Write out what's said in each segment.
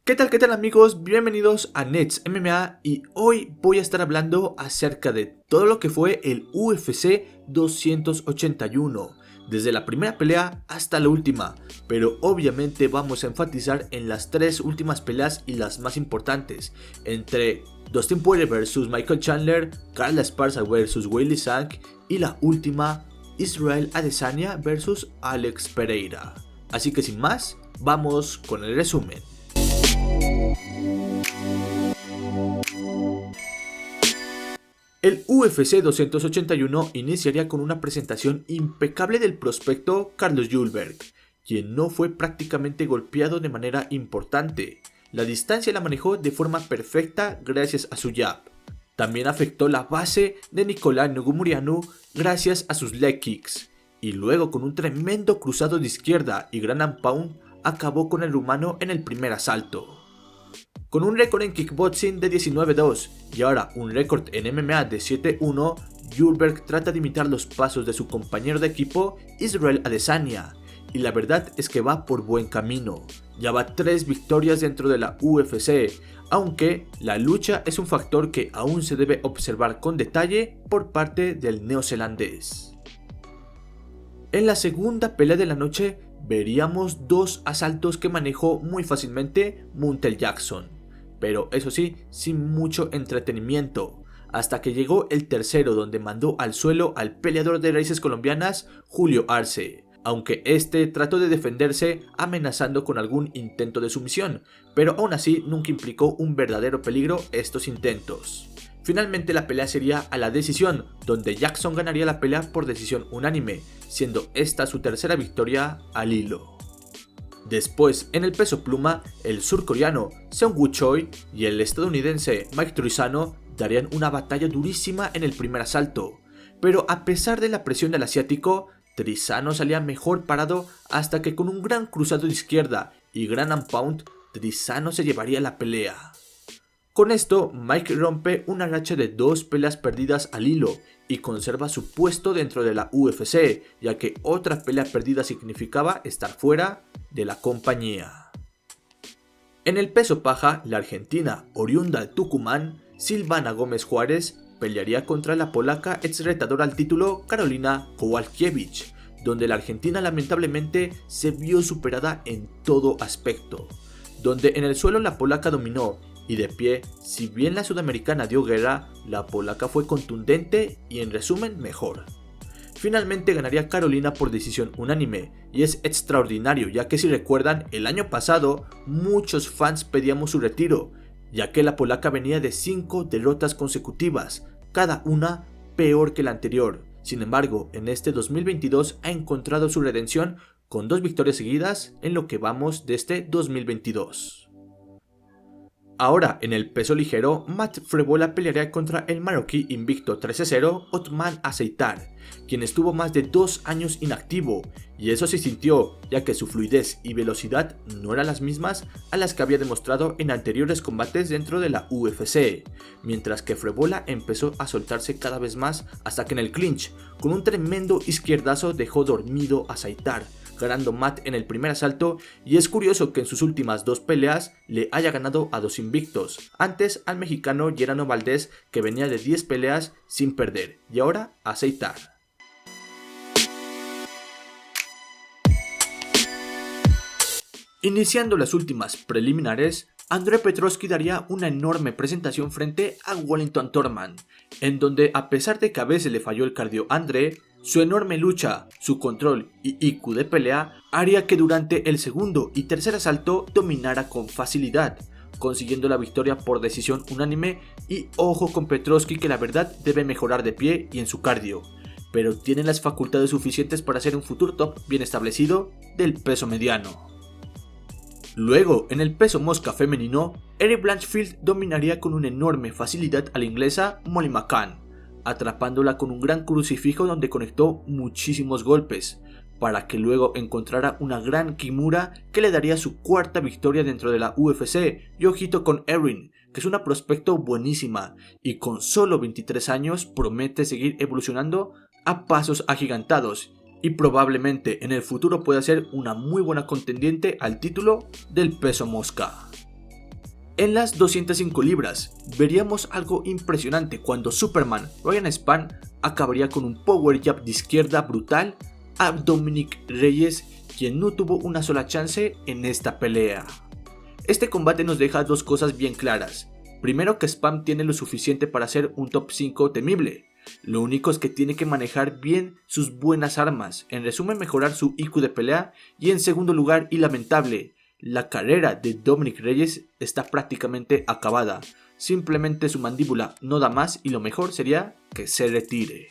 Qué tal amigos? Bienvenidos a Nets MMA y hoy voy a estar hablando acerca de todo lo que fue el UFC 281, desde la primera pelea hasta la última, pero obviamente vamos a enfatizar en las tres últimas peleas y las más importantes, entre Dustin Poirier vs Michael Chandler, Carla Esparza vs Weili Zhang y la última, Israel Adesanya vs Alex Pereira. Así que sin más, vamos con el resumen. El UFC 281 iniciaría con una presentación impecable del prospecto Carlos Julberg, quien no fue prácticamente golpeado de manera importante. La distancia la manejó de forma perfecta gracias a su jab. También afectó la base de Nicolás Negumereanu gracias a sus leg kicks. Y luego con un tremendo cruzado de izquierda y ground and pound acabó con el rumano en el primer asalto. Con un récord en kickboxing de 19-2 y ahora un récord en MMA de 7-1, Julberg trata de imitar los pasos de su compañero de equipo Israel Adesanya, y la verdad es que va por buen camino. Ya va 3 victorias dentro de la UFC, aunque la lucha es un factor que aún se debe observar con detalle por parte del neozelandés. En la segunda pelea de la noche veríamos 2 asaltos que manejó muy fácilmente Montel Jackson, pero eso sí, sin mucho entretenimiento, hasta que llegó el tercero, donde mandó al suelo al peleador de raíces colombianas Julio Arce, aunque este trató de defenderse amenazando con algún intento de sumisión, pero aún así nunca implicó un verdadero peligro estos intentos. Finalmente la pelea sería a la decisión, donde Jackson ganaría la pelea por decisión unánime, siendo esta su tercera victoria al hilo. Después, en el peso pluma, el surcoreano Seung-Woo Choi y el estadounidense Mike Trizano darían una batalla durísima en el primer asalto, pero a pesar de la presión del asiático, Trizano salía mejor parado hasta que con un gran cruzado de izquierda y ground and pound, Trizano se llevaría la pelea. Con esto, Mike rompe una racha de 2 peleas perdidas al hilo y conserva su puesto dentro de la UFC, ya que otra pelea perdida significaba estar fuera de la compañía. En el peso paja, la argentina oriunda de Tucumán, Silvana Gómez Juárez, pelearía contra la polaca ex retadora al título Karolina Kowalkiewicz, donde la argentina lamentablemente se vio superada en todo aspecto, donde en el suelo la polaca dominó, y de pie, si bien la sudamericana dio guerra, la polaca fue contundente y en resumen mejor. Finalmente ganaría Karolina por decisión unánime, y es extraordinario, ya que si recuerdan, el año pasado muchos fans pedíamos su retiro, ya que la polaca venía de 5 derrotas consecutivas, cada una peor que la anterior. Sin embargo, en este 2022 ha encontrado su redención con 2 victorias seguidas en lo que vamos de este 2022. Ahora, en el peso ligero, Matt Frevola pelearía contra el marroquí invicto 13-0 Othman Azaitar, quien estuvo más de 2 años inactivo, y eso se sintió, ya que su fluidez y velocidad no eran las mismas a las que había demostrado en anteriores combates dentro de la UFC, mientras que Frevola empezó a soltarse cada vez más hasta que en el clinch, con un tremendo izquierdazo dejó dormido a Azaitar, ganando Matt en el primer asalto, y es curioso que en sus últimas 2 peleas le haya ganado a 2 invictos, antes al mexicano Gerardo Valdez, que venía de 10 peleas sin perder, y ahora a Azaitar. Iniciando las últimas preliminares, Andrei Petroski daría una enorme presentación frente a Wellington Turman, en donde a pesar de que a veces le falló el cardio a Andrei, su enorme lucha, su control y IQ de pelea haría que durante el segundo y tercer asalto dominara con facilidad, consiguiendo la victoria por decisión unánime. Y ojo con Petroski, que la verdad debe mejorar de pie y en su cardio, pero tiene las facultades suficientes para ser un futuro top bien establecido del peso mediano. Luego, en el peso mosca femenino, Erin Blanchfield dominaría con una enorme facilidad a la inglesa Molly McCann, atrapándola con un gran crucifijo donde conectó muchísimos golpes, para que luego encontrara una gran kimura que le daría su 4ª victoria dentro de la UFC. Y ojito con Erin, que es una prospecto buenísima y con solo 23 años promete seguir evolucionando a pasos agigantados, y probablemente en el futuro pueda ser una muy buena contendiente al título del peso mosca. En las 205 libras, veríamos algo impresionante cuando Superman Ryan Spann acabaría con un power jab de izquierda brutal a Dominic Reyes, quien no tuvo una sola chance en esta pelea. Este combate nos deja dos cosas bien claras. Primero, que Spann tiene lo suficiente para ser un top 5 temible. Lo único es que tiene que manejar bien sus buenas armas, en resumen mejorar su IQ de pelea, y en segundo lugar y lamentable, la carrera de Dominic Reyes está prácticamente acabada. Simplemente su mandíbula no da más y lo mejor sería que se retire.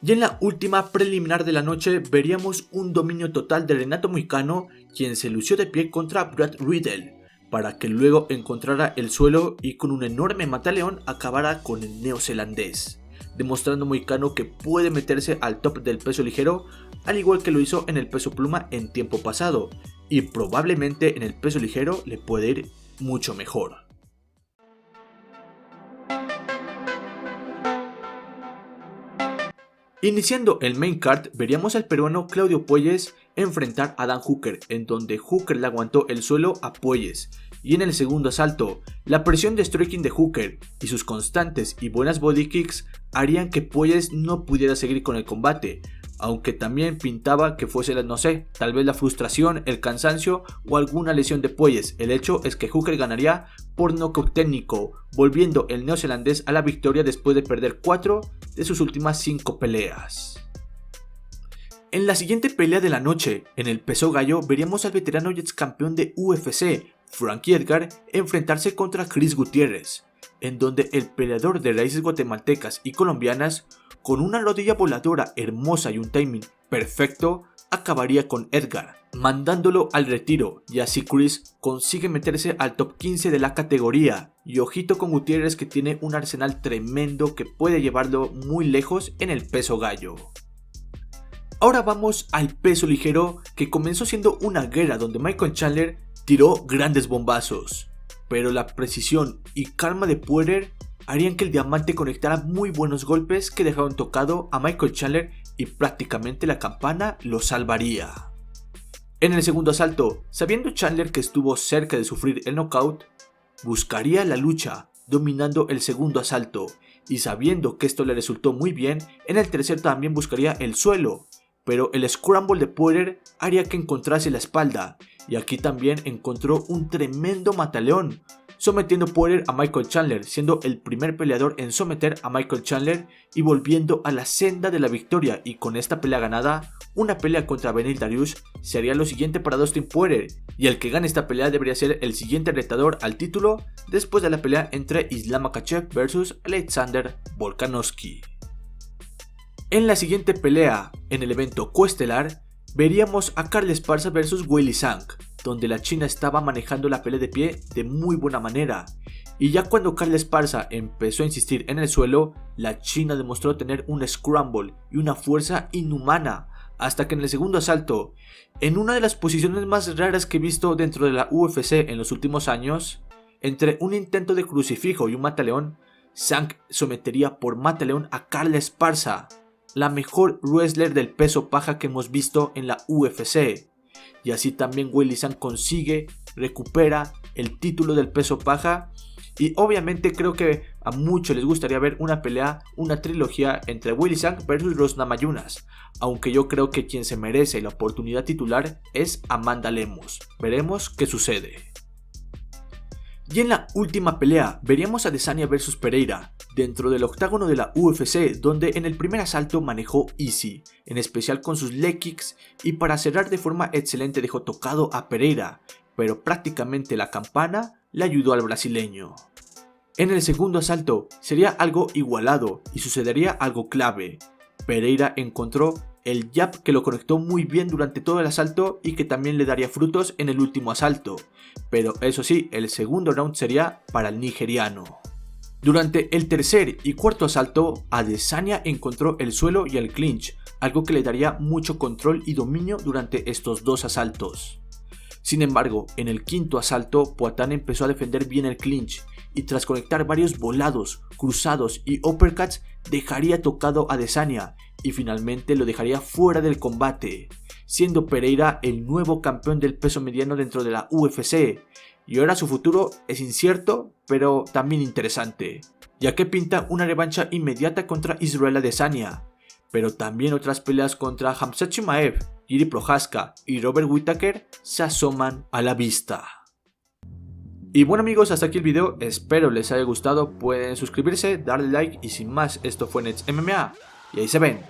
Y en la última preliminar de la noche veríamos un dominio total de Renato Moicano, quien se lució de pie contra Brad Riddell, para que luego encontrara el suelo y con un enorme mataleón acabara con el neozelandés, demostrando Moicano que puede meterse al top del peso ligero, al igual que lo hizo en el peso pluma en tiempo pasado, y probablemente en el peso ligero le puede ir mucho mejor. Iniciando el main card, veríamos al peruano Claudio Puelles enfrentar a Dan Hooker, en donde Hooker le aguantó el suelo a Puelles, y en el segundo asalto, la presión de striking de Hooker y sus constantes y buenas body kicks harían que Puelles no pudiera seguir con el combate, aunque también pintaba que fuese, no sé, tal vez la frustración, el cansancio o alguna lesión de Puelles. El hecho es que Hooker ganaría por nocaut técnico, volviendo el neozelandés a la victoria después de perder 4 de sus últimas 5 peleas. En la siguiente pelea de la noche, en el peso gallo, veríamos al veterano y ex campeón de UFC, Frankie Edgar, enfrentarse contra Chris Gutiérrez, en donde el peleador de raíces guatemaltecas y colombianas, con una rodilla voladora hermosa y un timing perfecto, acabaría con Edgar, mandándolo al retiro, y así Chris consigue meterse al top 15 de la categoría. Y ojito con Gutiérrez, que tiene un arsenal tremendo que puede llevarlo muy lejos en el peso gallo. Ahora vamos al peso ligero, que comenzó siendo una guerra donde Michael Chandler tiró grandes bombazos, pero la precisión y calma de Puller harían que el diamante conectara muy buenos golpes que dejaron tocado a Michael Chandler y prácticamente la campana lo salvaría. En el segundo asalto, sabiendo Chandler que estuvo cerca de sufrir el knockout, buscaría la lucha, dominando el segundo asalto, y sabiendo que esto le resultó muy bien, en el tercero también buscaría el suelo, pero el scramble de Puller haría que encontrase la espalda, y aquí también encontró un tremendo mataleón, sometiendo Puller a Michael Chandler, siendo el primer peleador en someter a Michael Chandler y volviendo a la senda de la victoria. Y con esta pelea ganada, una pelea contra Beneil Dariush sería lo siguiente para Dustin Poirier, y el que gane esta pelea debería ser el siguiente retador al título después de la pelea entre Islam Makhachev vs Alexander Volkanovski. En la siguiente pelea, en el evento coestelar, veríamos a Carl Esparza vs Weili Zhang, donde la China estaba manejando la pelea de pie de muy buena manera, y ya cuando Carl Esparza empezó a insistir en el suelo, la China demostró tener un scramble y una fuerza inhumana, hasta que en el segundo asalto, en una de las posiciones más raras que he visto dentro de la UFC en los últimos años, entre un intento de crucifijo y un mataleón, Zhang sometería por mataleón a Carl Esparza, la mejor wrestler del peso paja que hemos visto en la UFC. Y así también Weili Zhang recupera el título del peso paja, y obviamente creo que a muchos les gustaría ver una pelea, una trilogía entre Weili Zhang versus Rose Namajunas, aunque yo creo que quien se merece la oportunidad titular es Amanda Lemos. Veremos qué sucede. Y en la última pelea veríamos a Adesanya vs Pereira dentro del octágono de la UFC, donde en el primer asalto manejó easy, en especial con sus leg kicks, y para cerrar de forma excelente dejó tocado a Pereira, pero prácticamente la campana le ayudó al brasileño. En el segundo asalto sería algo igualado y sucedería algo clave. Pereira encontró el jab que lo conectó muy bien durante todo el asalto y que también le daría frutos en el último asalto, pero eso sí, el segundo round sería para el nigeriano. Durante el tercer y cuarto asalto, Adesanya encontró el suelo y el clinch, algo que le daría mucho control y dominio durante estos dos asaltos. Sin embargo, en el quinto asalto, Poatan empezó a defender bien el clinch, y tras conectar varios volados, cruzados y uppercuts, dejaría tocado a Adesanya, y finalmente lo dejaría fuera del combate, siendo Pereira el nuevo campeón del peso mediano dentro de la UFC, y ahora su futuro es incierto, pero también interesante, ya que pinta una revancha inmediata contra Israel Adesanya, pero también otras peleas contra Khamzat Chimaev, Jiri Prochazka y Robert Whittaker se asoman a la vista. Y bueno amigos, hasta aquí el video, espero les haya gustado, pueden suscribirse, darle like y sin más, esto fue Nets MMA y ahí se ven.